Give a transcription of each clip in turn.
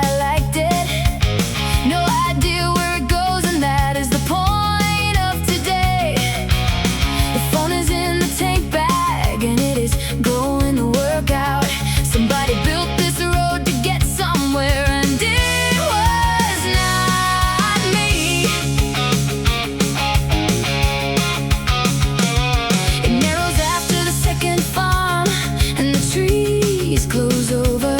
I liked it. No idea where it goes, and that is the point of today. The phone is in the tank bag, and it is going to work out. Somebody built this road to get somewhere, and it was not me. It narrows after the second farm, and the trees close over.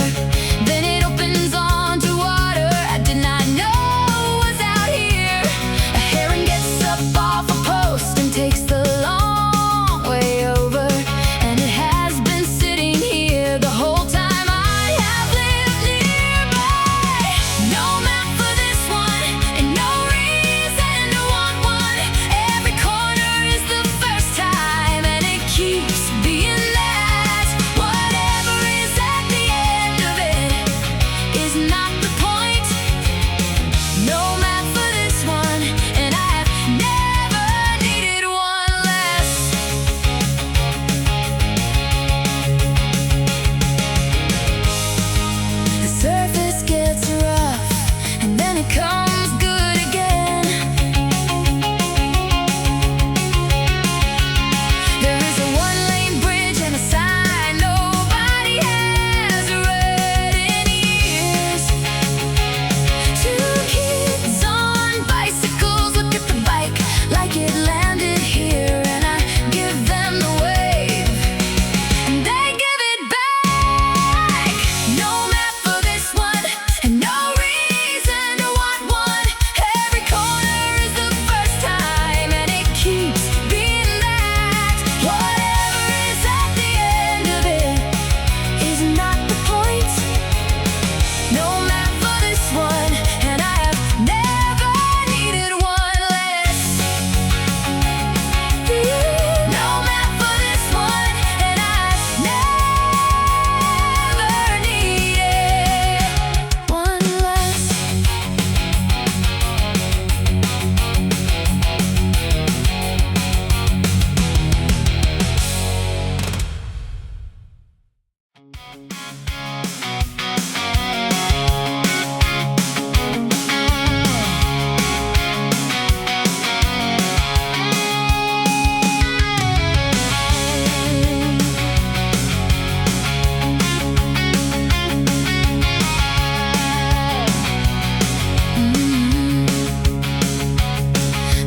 Then it opens onto water I did not know was out here. A heron gets up off a post and takes the long way over, and it has been sitting here the whole time I have lived nearby. No map for this one, and no reason to want one. Every corner is the first time, and it keeps being that. Whatever is at the end of it is not the point. No map for this one, and I have never needed one less. The surface gets rough, and then it comes good again. There is a one-lane bridge and a sign nobody has read in years. Two kids on bicycles look at the bike like it landed here, and I give them the wave, and they give it back. No map for this one, and no reason to want one. Every corner is the first time, and it keeps being that. Whatever is at the end of it is not the point. No map for this one, and I have never needed one less. No map for this one, and I've never needed one less.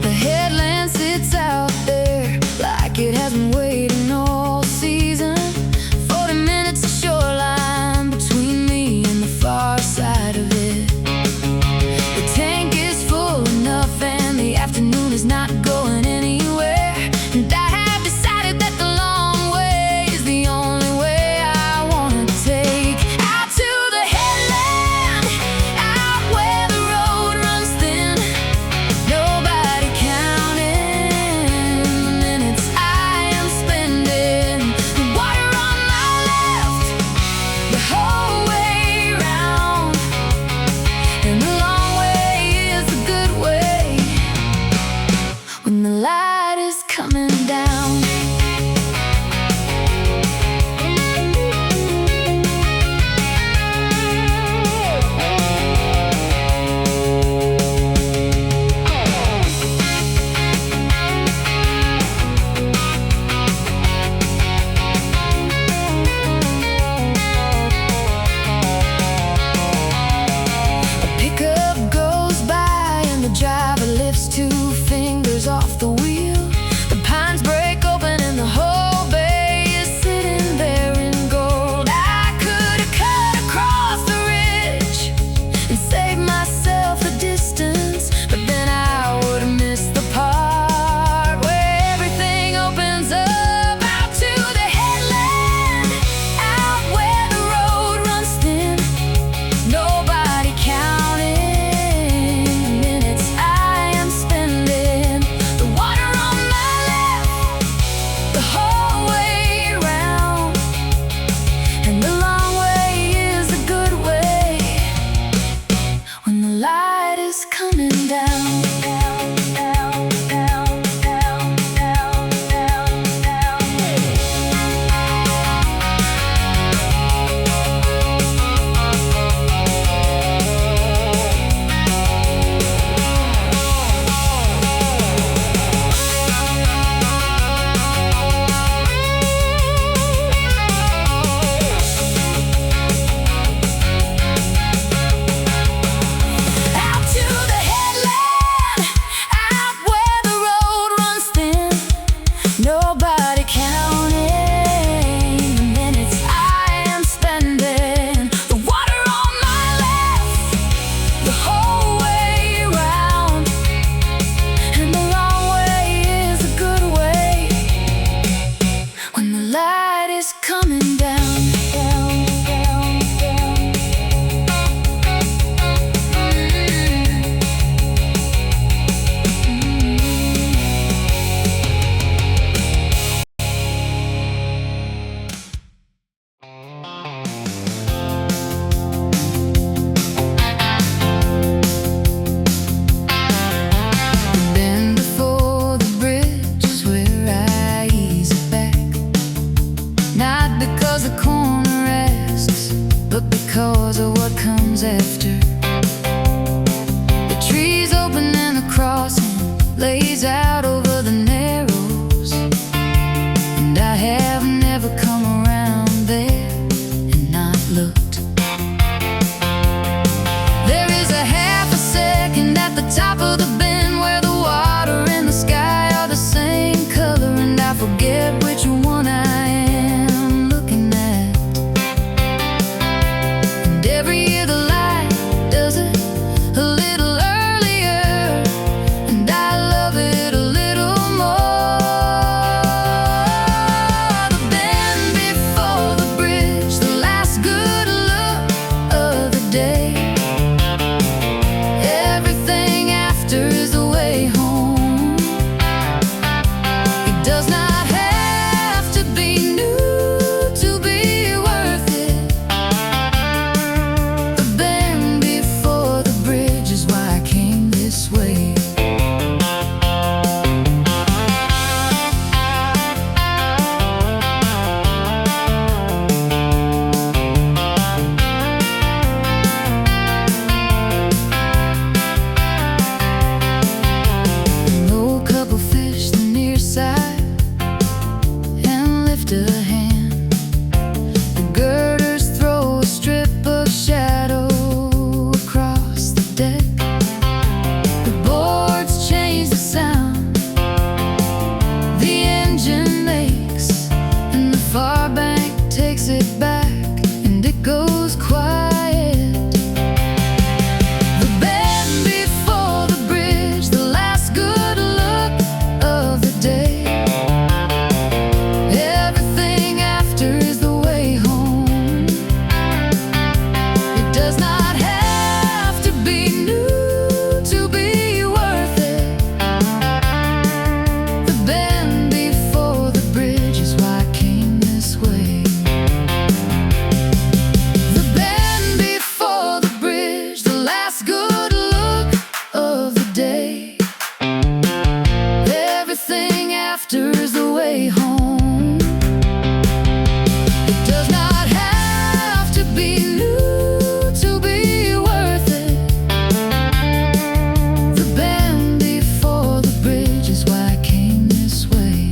The headland sits out there like it has been waiting all season. 40 minutes of shoreline between me and the far side of it. The tank is full enough, and the afternoon is not going anywhere. And I have decided that the long way is the only way I want to take. Out to the headland, out where the road runs thin. Nobody counting the minutes I am spending. The water on my left, the whole way round, and the long way is the good way when the light is coming down. A pickup goes by, and the driver lifts 2 fingers off the wheel. The pines break open, and the whole bay is sitting there in gold. I could have cut across the ridge and saved myself the distance, but then I would have missed the part where everything opens up. Out to the headland, out where the road runs thin. Nobody counting the minutes I am spending. The water on my left, the whole way round, and the long way is the good way after. The trees open and the crossing lays out over the narrows, and I have never come around there and not looked. There is a half a second at the top of the bend where the water and the sky are the same color, and I forget which one I am looking at. And every year the light does it a little earlier, and I love it a little more. The bend before the bridge, the last good look of the day. Everything after is the way home. It does not have to be new to be worth it. The bend before the bridge is why I came this way. Roll a couple fish the near side and lift a hand. The girders throw a strip of shadow across the deck. The boards change the sound, the engine makes, and the far bank takes it back, and it goes quiet. The bend before the bridge, the last good look of the day. Everything after is the way home. It does not have to be new to be worth it. The bend before the bridge is why I came this way. The bend before the bridge, the last good look of the day. Everything after is the way home. It does not have to be new to be worth it. The bend before the bridge is why I came this way.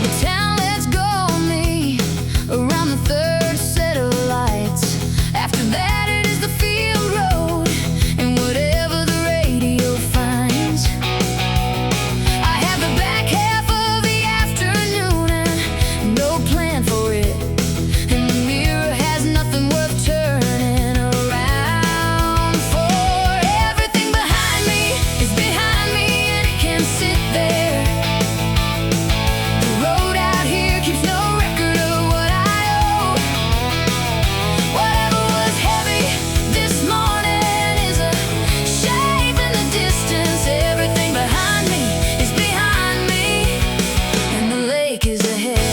The town lets go of me around the third set of lights. After that it is the field road and whatever the radio finds. I have the back half of the afternoon and no plan for it, and the mirror has nothing worth turning around for. Everything behind me is behind me and it can sit there. The road out here keeps no record of what I owe. Whatever was heavy this morning is a shape in the distance. Everything behind me is behind me, and the lake is ahead.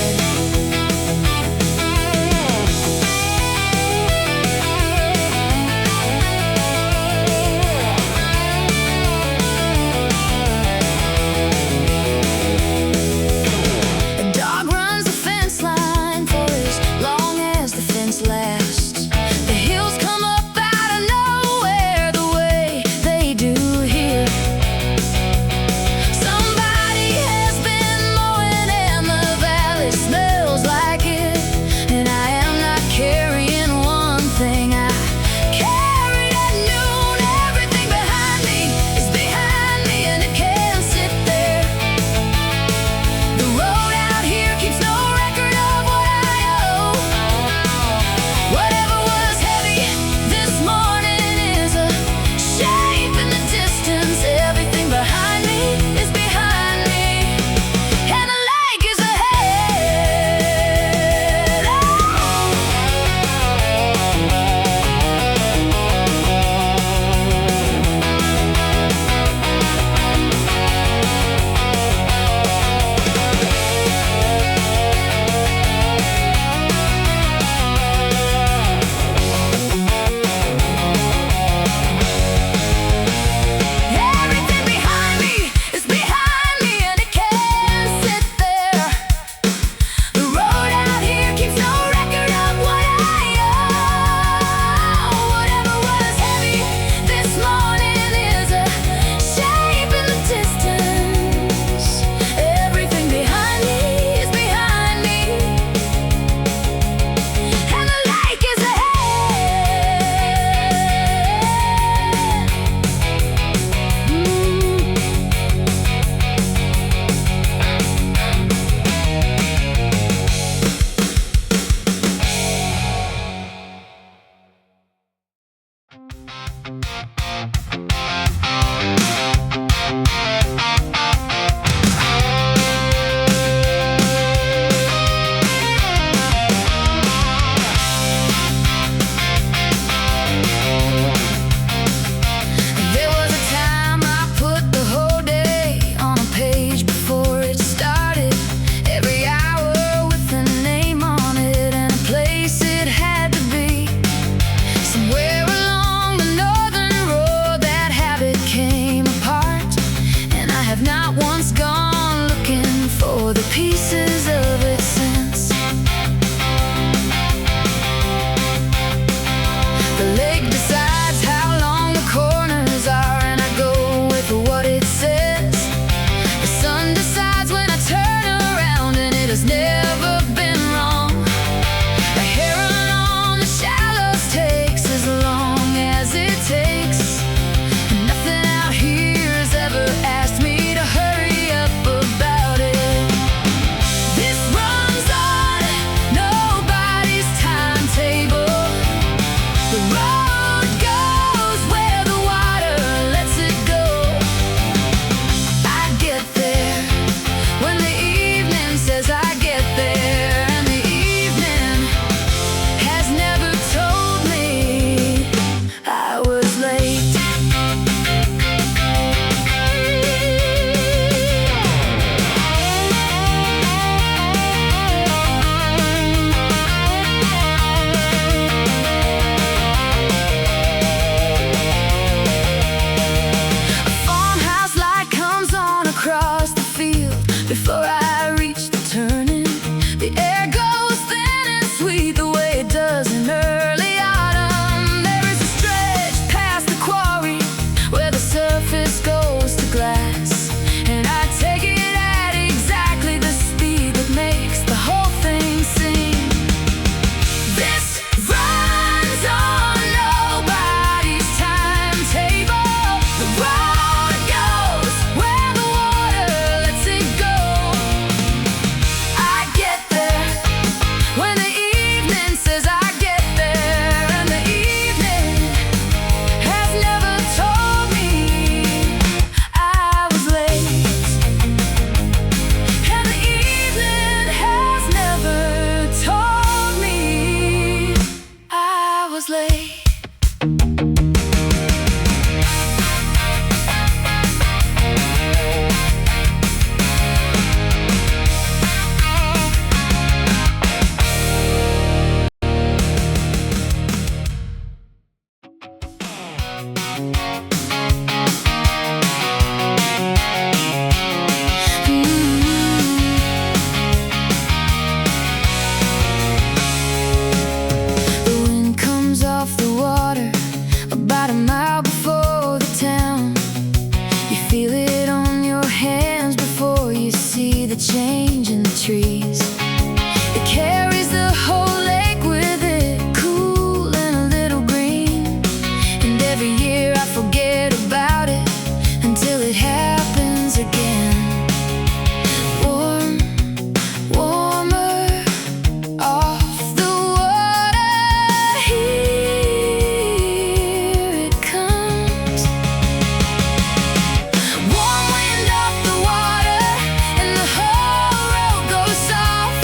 once gone, looking for the pieces of its sense. The lake decides how long the corners are, and I go with what it says. The sun decides when I turn around, and it has never been wrong. A heron on the shallows takes as long as it takes. Nothing out here has ever asked me to hurry up about it. This runs on nobody's timetable. The road goes where the water lets it go. I get there when the evening says I get there, and the evening has never told me I was late. A farmhouse light comes on across the field before I reach the turning. The air goes thin and sweet the way it does in early autumn. There is a stretch past the quarry where the surface goes to glass, and I take it at exactly the speed that makes the whole thing sing. This runs on nobody's timetable. The road goes where the water lets it go. I get there when the evening says I get there, and the evening has never told me I was late. And the evening has never told me I was late. The wind comes off the water about a mile before the town. You feel it on your hands before you see the change in the trees. It carries the whole lake with it, cool and a little green. And every year I forget about it until it happens again. Warm, warmer off the water, here it comes. Warm wind off the water, and the whole road goes soft.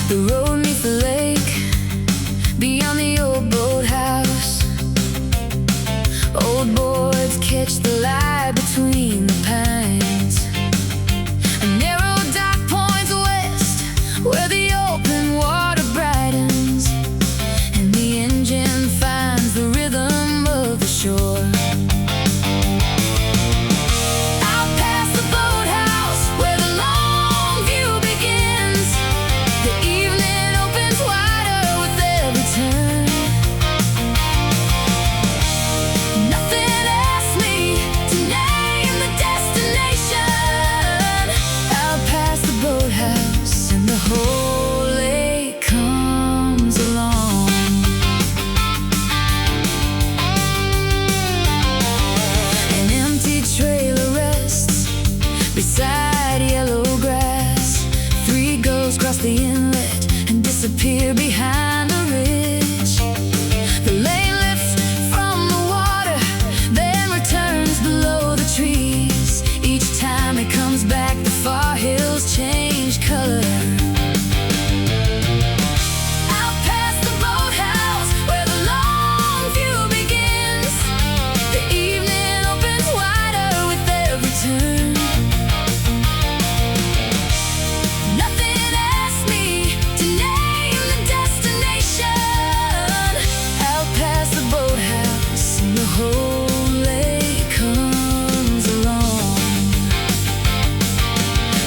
The road meets the lake, beyond the old boathouse. Old boards catch the light between the pines. A narrow dock points west, where the open water brightens, and the engine finds the rhythm of the shore. Out past the boathouse, where the long view begins, the evening opens wider with every turn. Nothing asks me to name the destination. Out past the boathouse, and the whole lake comes along. An empty trailer rests beside yellow grass. Three gulls cross the inlet and disappear behind a ridge. The lane lifts from the water, then returns below the trees. Each time it comes back, the far hills change color. Out past the boathouse, where the long view begins, the evening opens wider with every turn. Nothing asks me to name the destination. Out past the boathouse, and the whole lake comes along.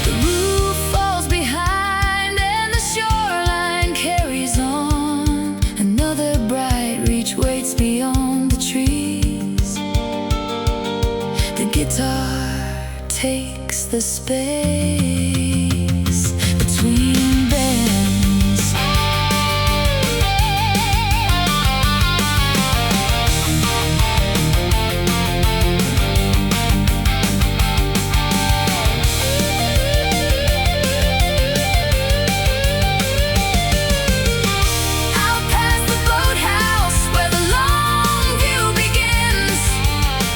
The roof falls behind, and the shoreline carries on. Another bright reach waits beyond the trees. The guitar takes the space between bends. Out past the boathouse, where the long view begins,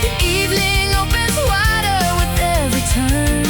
the evening opens wider with every turn.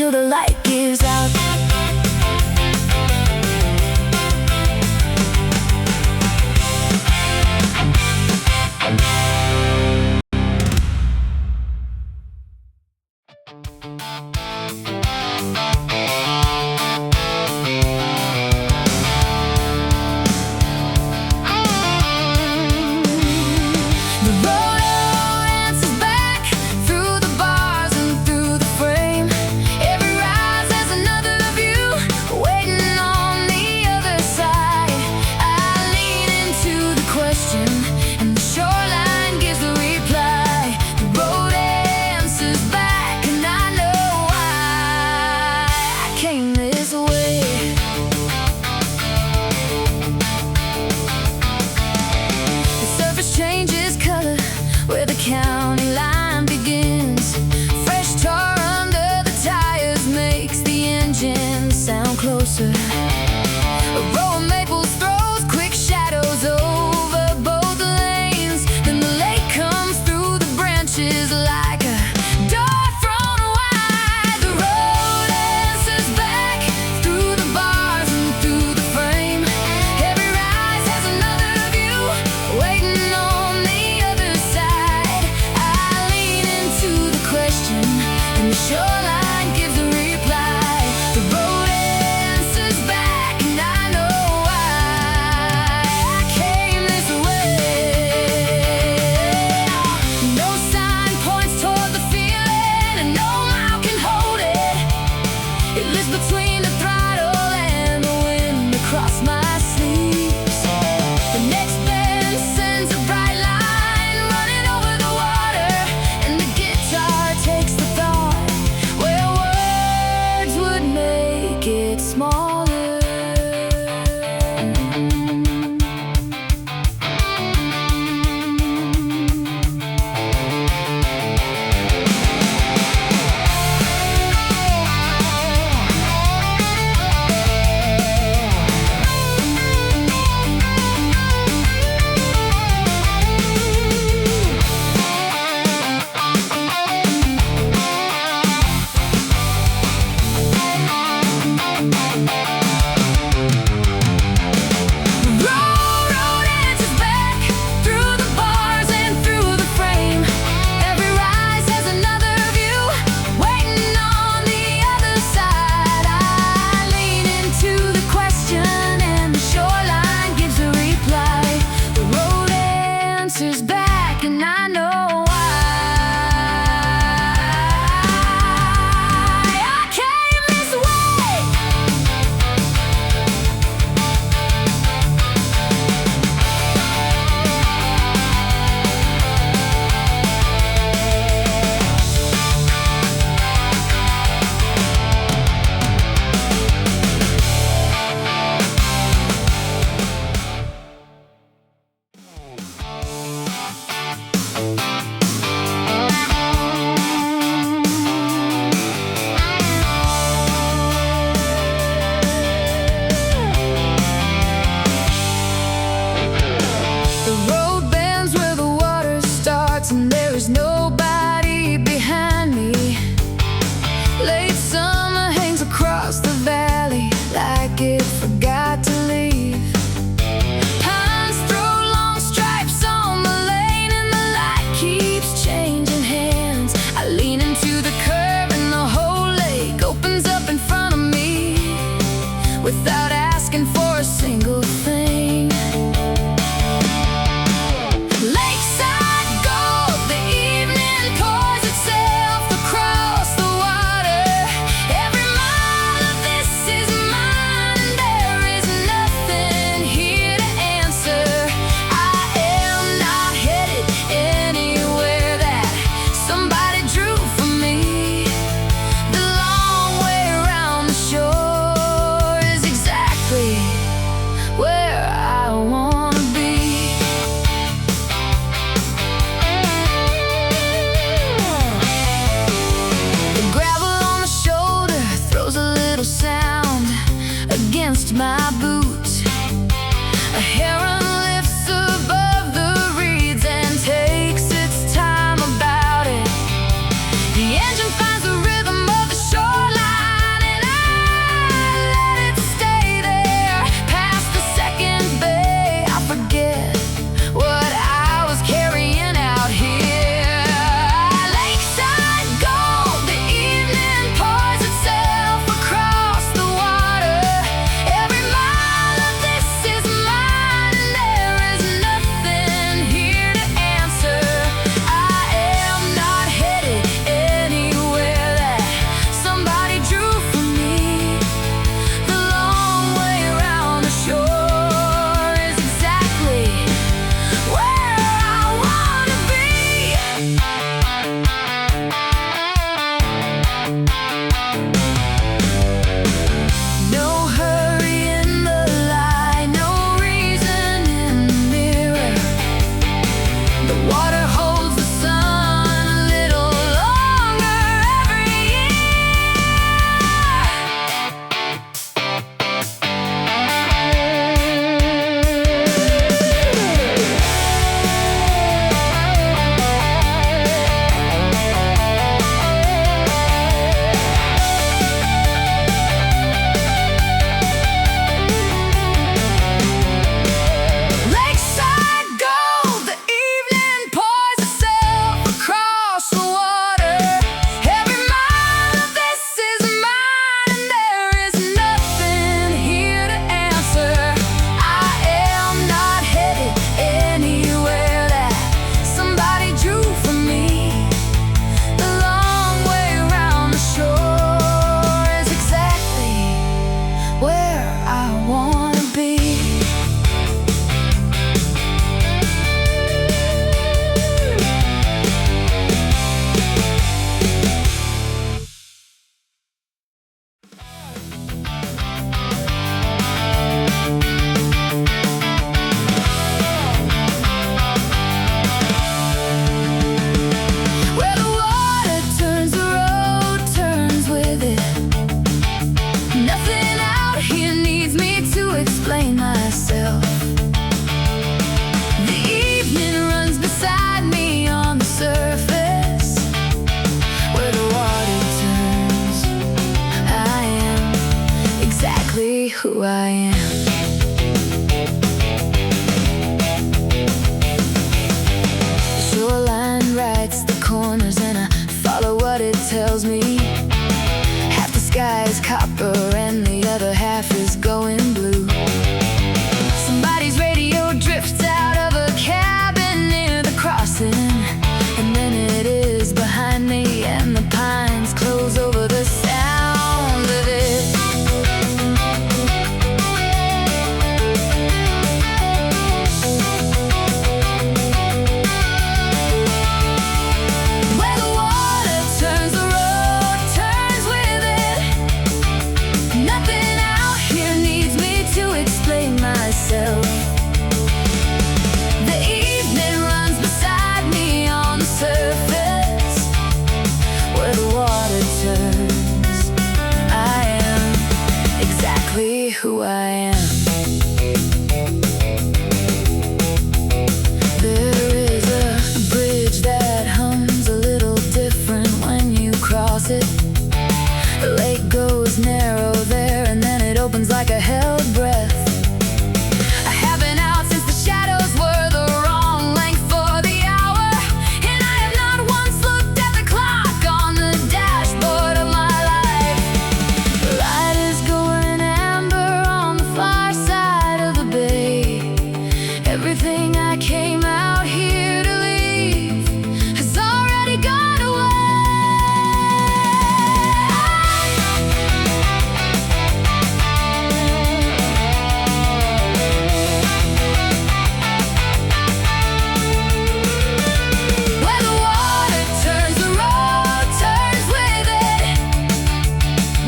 till the light gives out. County line begins. Fresh tar under the tires makes the engine sound closer. A row of maples throws quick shadows over both lanes. Then the lake comes through the branches like a door thrown wide. The road answers back through the bars and through the frame. Every rise has another view waiting on the other side. And the shoreline gives a reply. The road answers back, and I know why I came this way. No sign points toward the feeling, and no mouth can hold it. It lives between the throttle and the wind across my sleeves. The next bend sends a bright line running over the water, and the guitar takes the thought where words would make it smaller. And there is nobody behind me. Late summer hangs across the valley like it forgot to leave. Pines throw long stripes on the lane, and the light keeps changing hands. I lean into the curve and the whole lake opens up in front of me without asking for a single thing. Lakeside Gold, the evening pours itself across the water. who I am. The shoreline writes the corners and I follow what it tells me. Half the sky is copper and the other half is going blue. Somebody's radio drifts out of a cabin near the crossing, and then it is behind me and the pines close over the sound of it. Where the water turns, the road turns with it. Nothing out here needs me to explain myself. The evening runs beside me on the surface. Where the water turns, I am exactly who I am. There is a bridge that hums a little different when you cross it. The lake goes narrow there and then it opens like a held breath. I have been out since the shadows were the wrong length for the hour, and I have not once looked at the clock on the dashboard of my life. The light is going amber on the far side of the bay. Everything I came out here to leave has already gone away. Where the water turns, the road turns with it.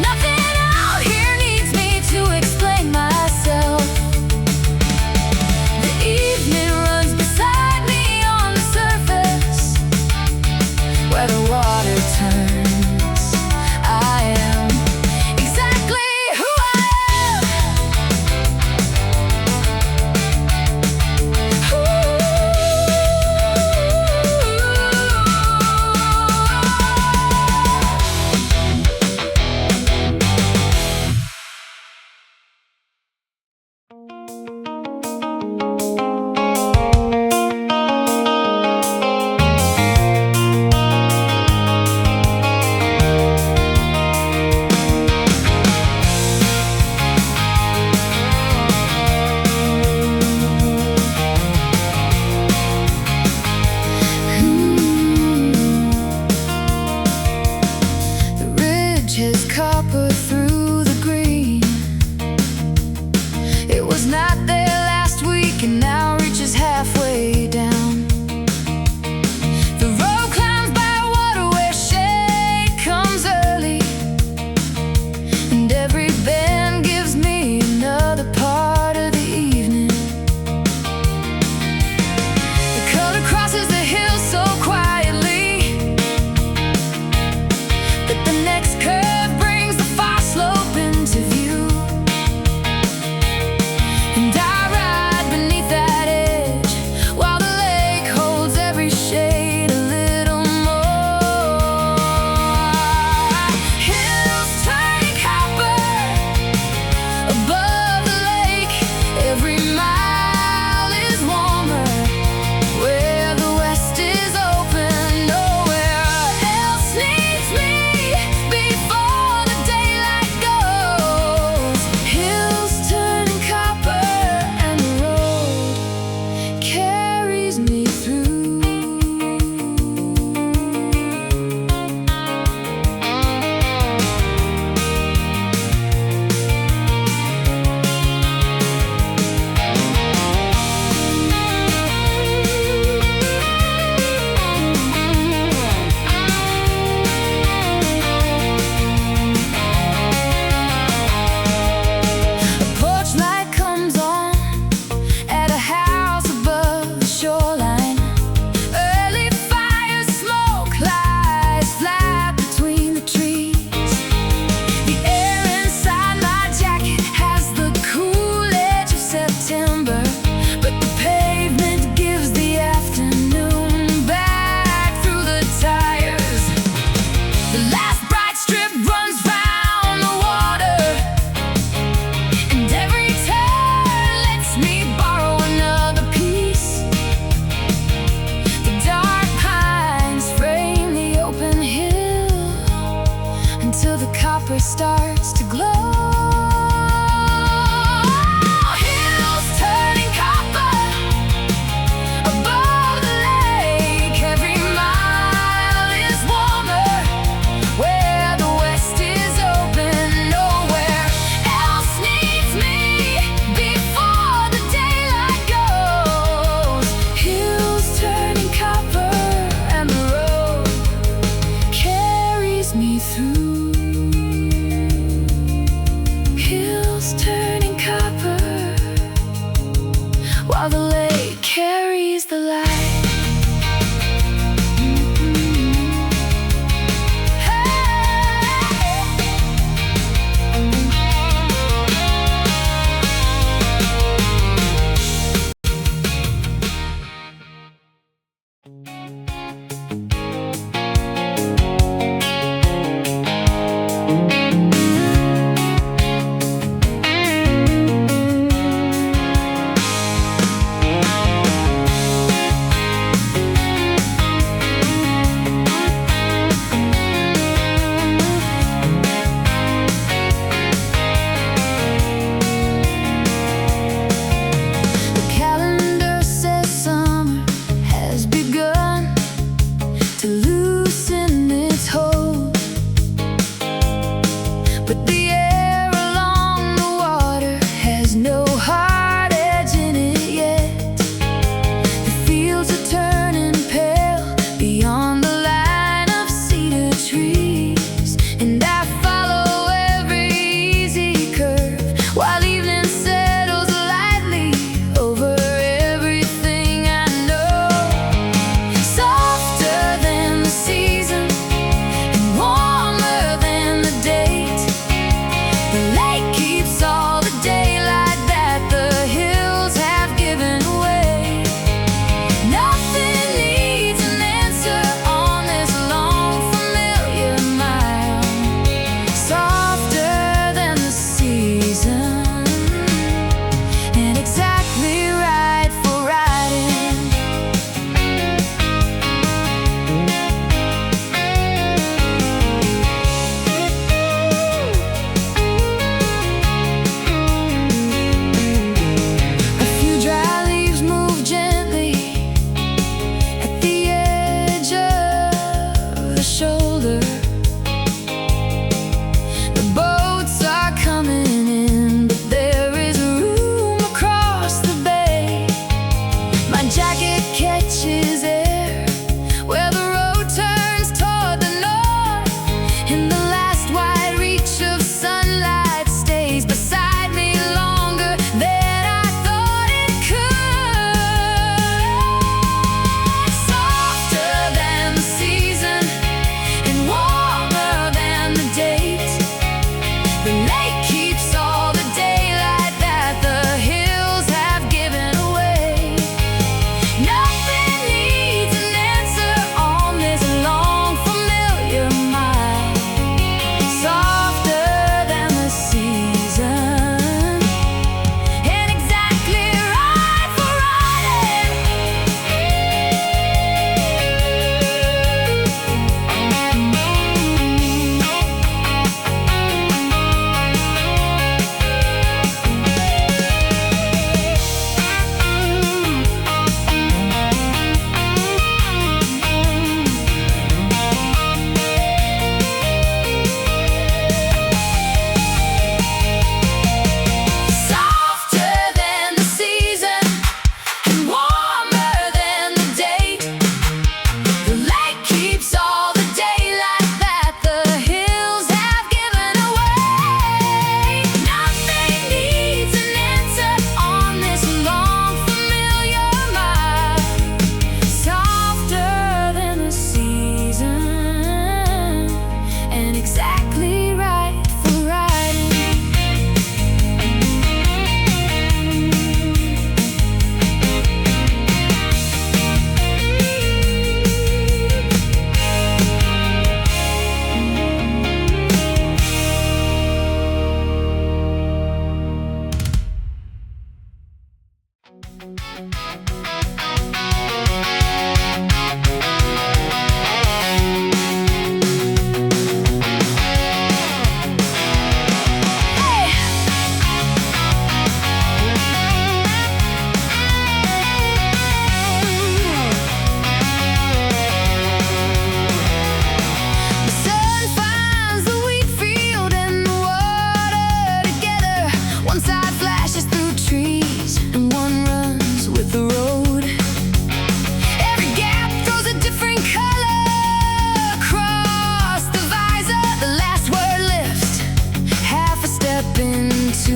Nothing out here needs me to explain myself. The evening runs beside me on the surface. Where the water turns, I am exactly who I am. The ridge has copper through the green. It was not there last week and now reaches halfway down. The road climbs by a water where shade comes early, and every bend gives me another part of the evening. The color crosses the hill so quietly that the next curve brings the far slow copper starts to glow. Hills turning copper above the lake. Every mile is warmer where the west is open. Nowhere else needs me before the daylight goes. Hills turning copper and the road carries me through.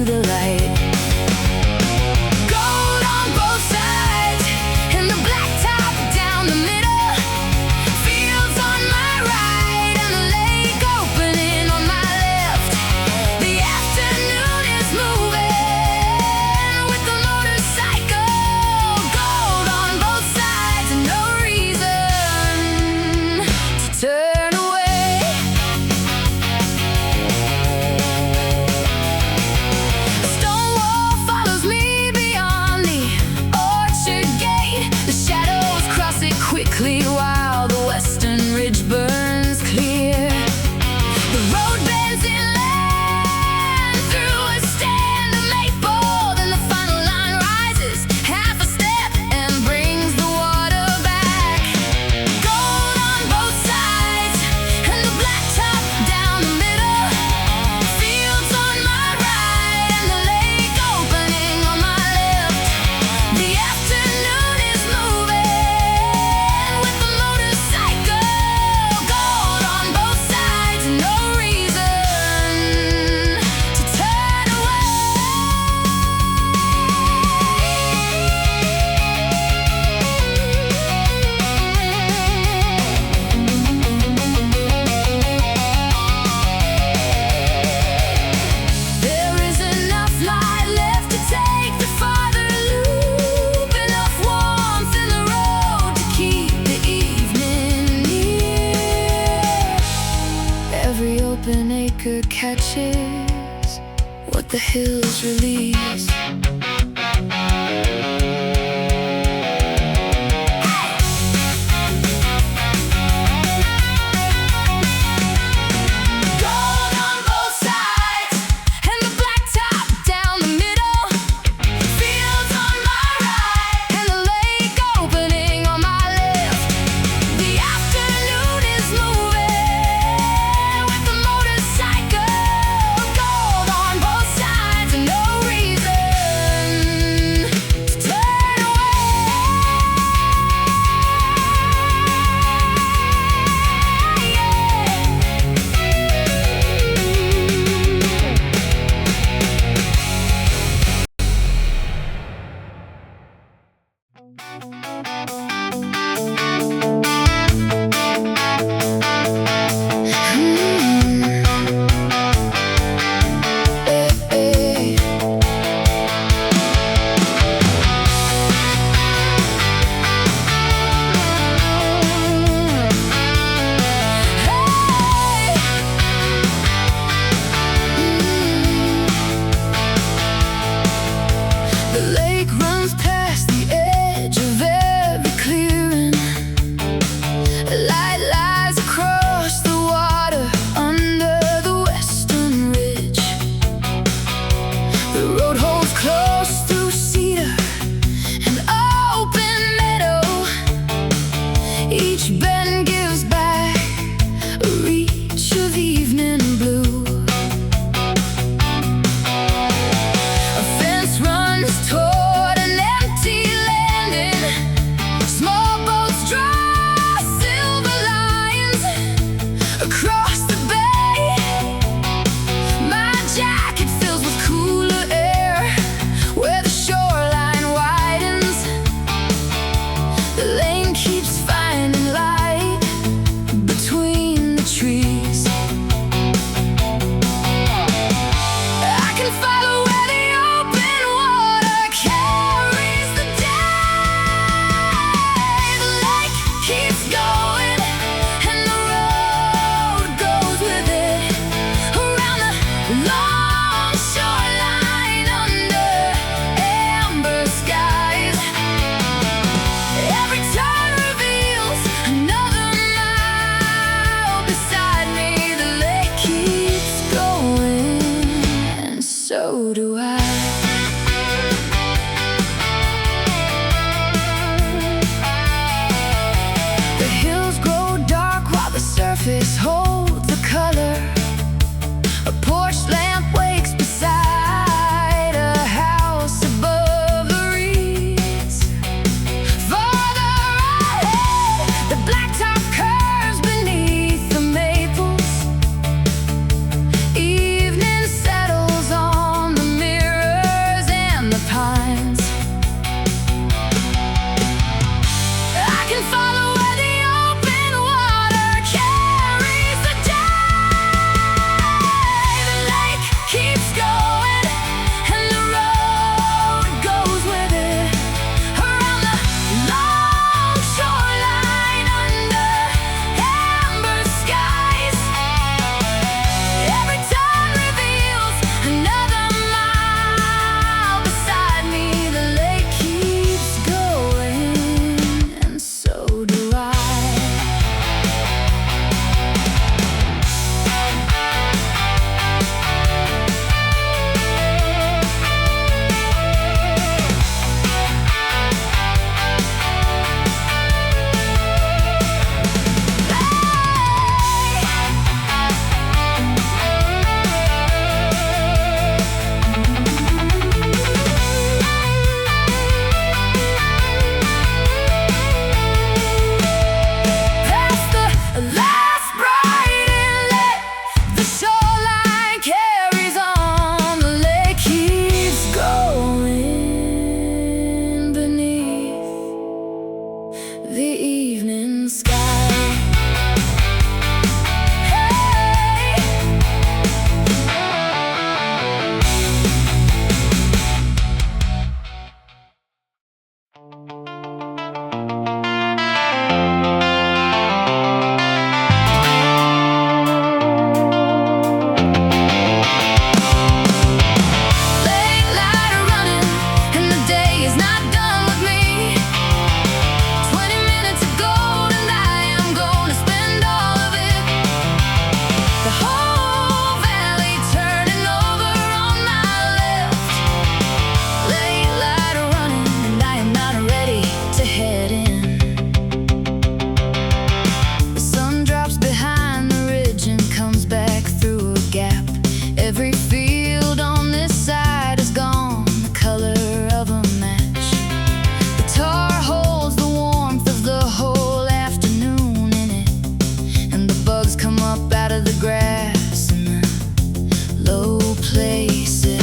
the light. Gold on both sides, and the blacktop down the middle. Fields on my right, and the lake opening on my left. The afternoon is moving with the motorcycle. Gold on both sides, and no reason to turn away. Stone wall follows me beyond the orchard gate. The shadows cross it quickly while the western ridge burns clear. The road bends inland through a stand of maple. Then the final line rises half a step and brings the water back. Gold on both sides, and the blacktop down the middle. Fields on my right, and the lake opening on my left. The afternoon is moving with the motorcycle. Gold on both sides, and no reason to turn away. There is enough light left to take the farther loop. Enough warmth in the road to keep the evening near. Every open acre catches what the hills release. Gold on both sides, and the blacktop down the middle. Fields on my right, and the lake opening on my left. The afternoon is moving with the motorcycle. Gold on both sides, and no reason to turn away. The lake runs past the edge of every clearing. Light lies across the water under the western ridge. The road holds close through cedar and open meadow. Each bend gives back a reach of evening blue. A fence runs toward an empty landing. Small boats draw silver lines across the bay. My jacket fills with cooler air where the shoreline widens. The lane keeps finding light between the trees. I can follow where the open water carries the day. The lake keeps going, and the road goes with it. Around the long shoreline under amber skies. Every turn reveals another mile beside me. The lake keeps going, and so do I. The hills grow dark while the surface holds the color. A porch lamp Every field on this side is gone, the color of a match. The tar holds the warmth of the whole afternoon in it, and the bugs come up out of the grass in the low places.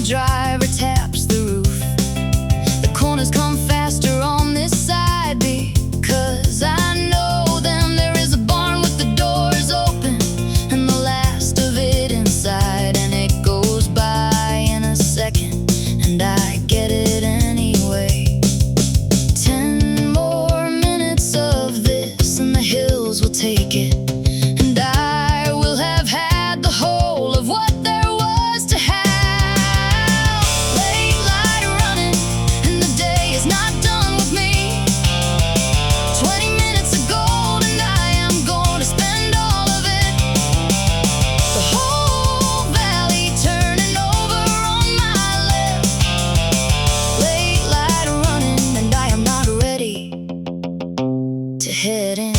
Driver taps the roof. The corners come faster on this side because I know them. There is a barn with the doors open and the last of it inside, and it goes by in a second, and I get it anyway. 10 more minutes of this and the hills will take it, and I will have had the whole of what there was to have. Head in.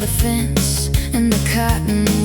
the fence and the cotton